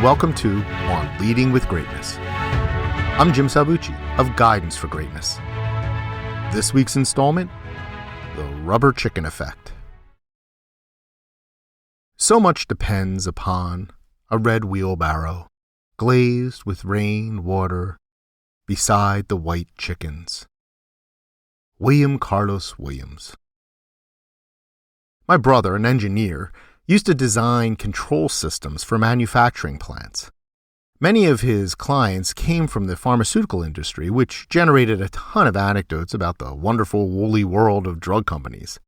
welcome to On Leading with Greatness. I'm Jim Salvucci of Guidance for Greatness. This week's installment, the rubber chicken effect. So much depends upon a red wheelbarrow, glazed with rain water, beside the white chickens. William Carlos Williams. My brother, an engineer, used to design control systems for manufacturing plants. Many of his clients came from the pharmaceutical industry, which generated a ton of anecdotes about the wonderful woolly world of drug companies.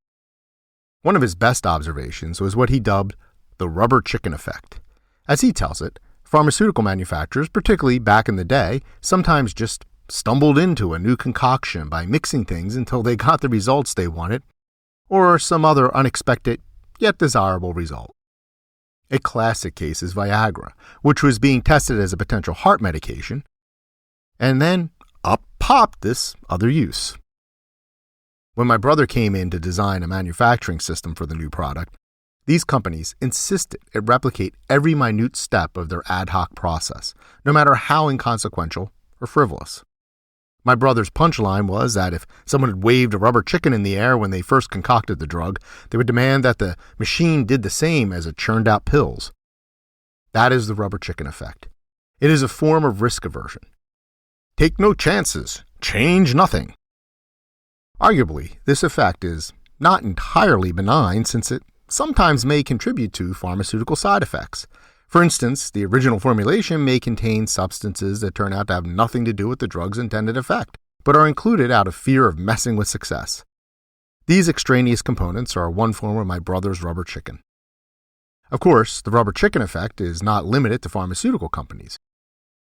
One of his best observations was what he dubbed the rubber chicken effect. As he tells it, pharmaceutical manufacturers, particularly back in the day, sometimes just stumbled into a new concoction by mixing things until they got the results they wanted, or some other unexpected yet desirable result. A classic case is Viagra, which was being tested as a potential heart medication, and then up popped this other use. When my brother came in to design a manufacturing system for the new product, these companies insisted it replicate every minute step of their ad hoc process, no matter how inconsequential or frivolous. My brother's punchline was that if someone had waved a rubber chicken in the air when they first concocted the drug, they would demand that the machine did the same as it churned out pills. That is the rubber chicken effect. It is a form of risk aversion. Take no chances. Change nothing. Arguably, this effect is not entirely benign since it sometimes may contribute to pharmaceutical side effects. For instance, the original formulation may contain substances that turn out to have nothing to do with the drug's intended effect, but are included out of fear of messing with success. These extraneous components are one form of my brother's rubber chicken. Of course, the rubber chicken effect is not limited to pharmaceutical companies.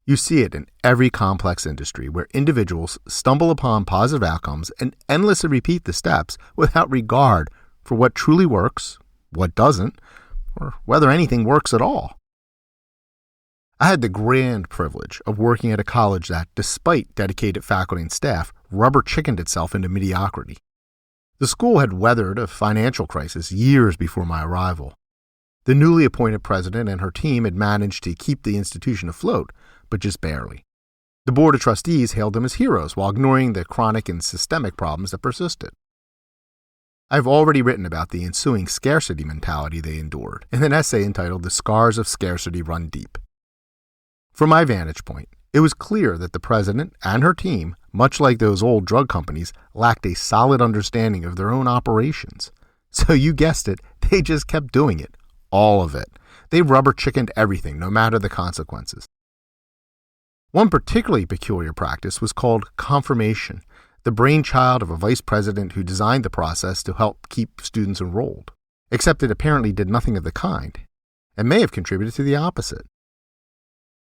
You see it in every complex industry where individuals stumble upon positive outcomes and endlessly repeat the steps without regard for what truly works, what doesn't, or whether anything works at all. I had the grand privilege of working at a college that, despite dedicated faculty and staff, rubber chickened itself into mediocrity. The school had weathered a financial crisis years before my arrival. The newly appointed president and her team had managed to keep the institution afloat, but just barely. The board of trustees hailed them as heroes while ignoring the chronic and systemic problems that persisted. I've already written about the ensuing scarcity mentality they endured in an essay entitled "The Scars of Scarcity Run Deep." From my vantage point, it was clear that the president and her team, much like those old drug companies, lacked a solid understanding of their own operations. So you guessed it, they just kept doing it. All of it. They rubber chickened everything, no matter the consequences. One particularly peculiar practice was called confirmation, the brainchild of a vice president who designed the process to help keep students enrolled. Except it apparently did nothing of the kind, and may have contributed to the opposite.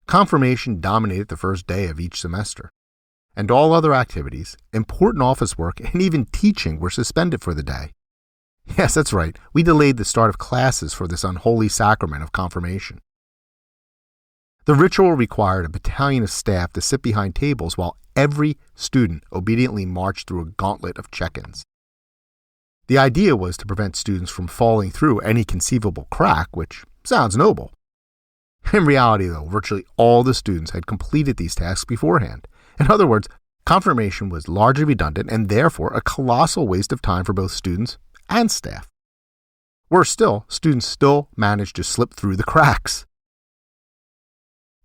Confirmation dominated the first day of each semester, and all other activities, important office work, and even teaching were suspended for the day. Yes, that's right, we delayed the start of classes for this unholy sacrament of confirmation. The ritual required a battalion of staff to sit behind tables while every student obediently marched through a gauntlet of check-ins. The idea was to prevent students from falling through any conceivable crack, which sounds noble. In reality, though, virtually all the students had completed these tasks beforehand. In other words, confirmation was largely redundant and therefore a colossal waste of time for both students and staff. Worse still, students still managed to slip through the cracks.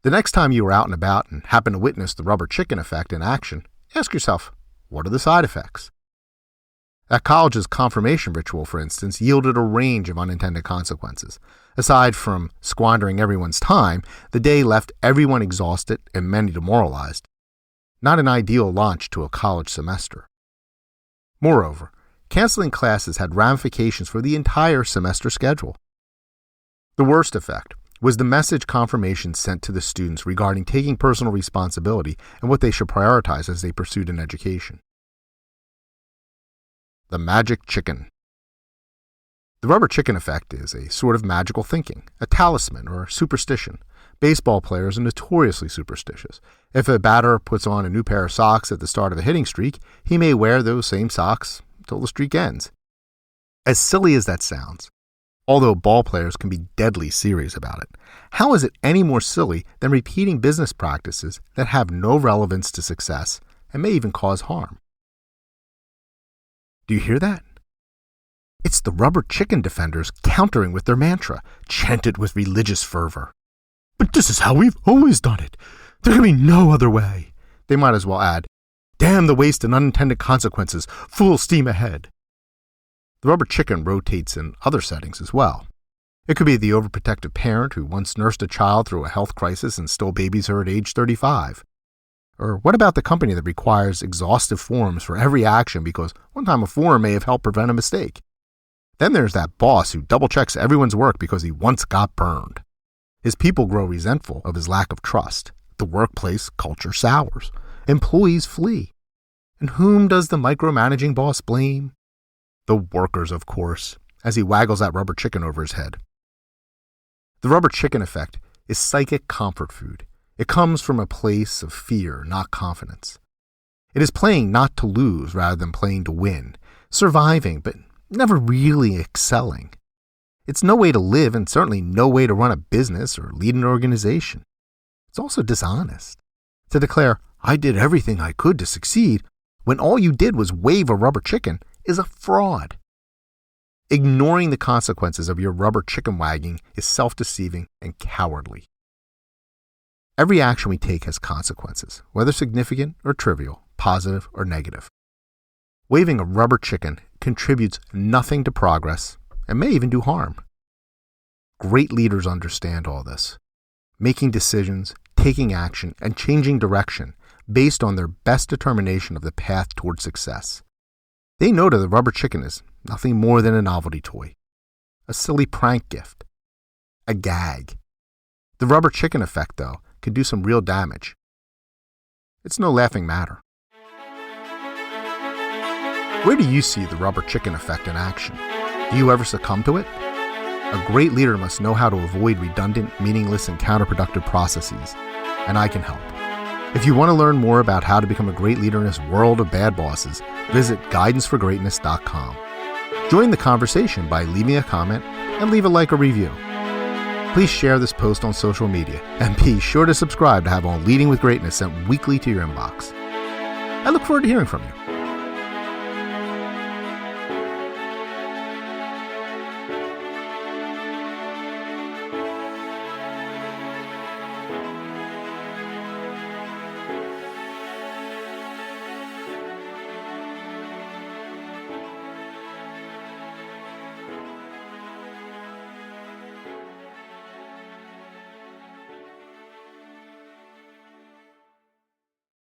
The next time you are out and about and happen to witness the rubber chicken effect in action, ask yourself, what are the side effects? That college's confirmation ritual, for instance, yielded a range of unintended consequences. Aside from squandering everyone's time, the day left everyone exhausted and many demoralized. Not an ideal launch to a college semester. Moreover, canceling classes had ramifications for the entire semester schedule. The worst effect was the message confirmation sent to the students regarding taking personal responsibility and what they should prioritize as they pursued an education. The magic chicken. The rubber chicken effect is a sort of magical thinking, a talisman or superstition. Baseball players are notoriously superstitious. If a batter puts on a new pair of socks at the start of a hitting streak, he may wear those same socks until the streak ends. As silly as that sounds, although ball players can be deadly serious about it. How is it any more silly than repeating business practices that have no relevance to success and may even cause harm? Do you hear that? It's the rubber chicken defenders countering with their mantra, chanted with religious fervor. But this is how we've always done it. There can be no other way. They might as well add, damn the waste and unintended consequences, full steam ahead. The rubber chicken rotates in other settings as well. It could be the overprotective parent who once nursed a child through a health crisis and still babies her at age 35. Or what about the company that requires exhaustive forms for every action because one time a form may have helped prevent a mistake? Then there's that boss who double-checks everyone's work because he once got burned. His people grow resentful of his lack of trust. The workplace culture sours. Employees flee. And whom does the micromanaging boss blame? The workers, of course, as he waggles that rubber chicken over his head. The rubber chicken effect is psychic comfort food. It comes from a place of fear, not confidence. It is playing not to lose rather than playing to win, surviving but never really excelling. It's no way to live and certainly no way to run a business or lead an organization. It's also dishonest. To declare, I did everything I could to succeed, when all you did was wave a rubber chicken, is a fraud. Ignoring the consequences of your rubber chicken wagging is self-deceiving and cowardly. Every action we take has consequences, whether significant or trivial, positive or negative. Waving a rubber chicken contributes nothing to progress and may even do harm. Great leaders understand all this, making decisions, taking action, and changing direction based on their best determination of the path toward success. They know that the rubber chicken is nothing more than a novelty toy, a silly prank gift, a gag. The rubber chicken effect, though, can do some real damage. It's no laughing matter. Where do you see the rubber chicken effect in action? Do you ever succumb to it? A great leader must know how to avoid redundant, meaningless, and counterproductive processes, and I can help. If you want to learn more about how to become a great leader in this world of bad bosses, visit guidanceforgreatness.com. Join the conversation by leaving a comment and leave a like or review. Please share this post on social media and be sure to subscribe to have On Leading with Greatness sent weekly to your inbox. I look forward to hearing from you.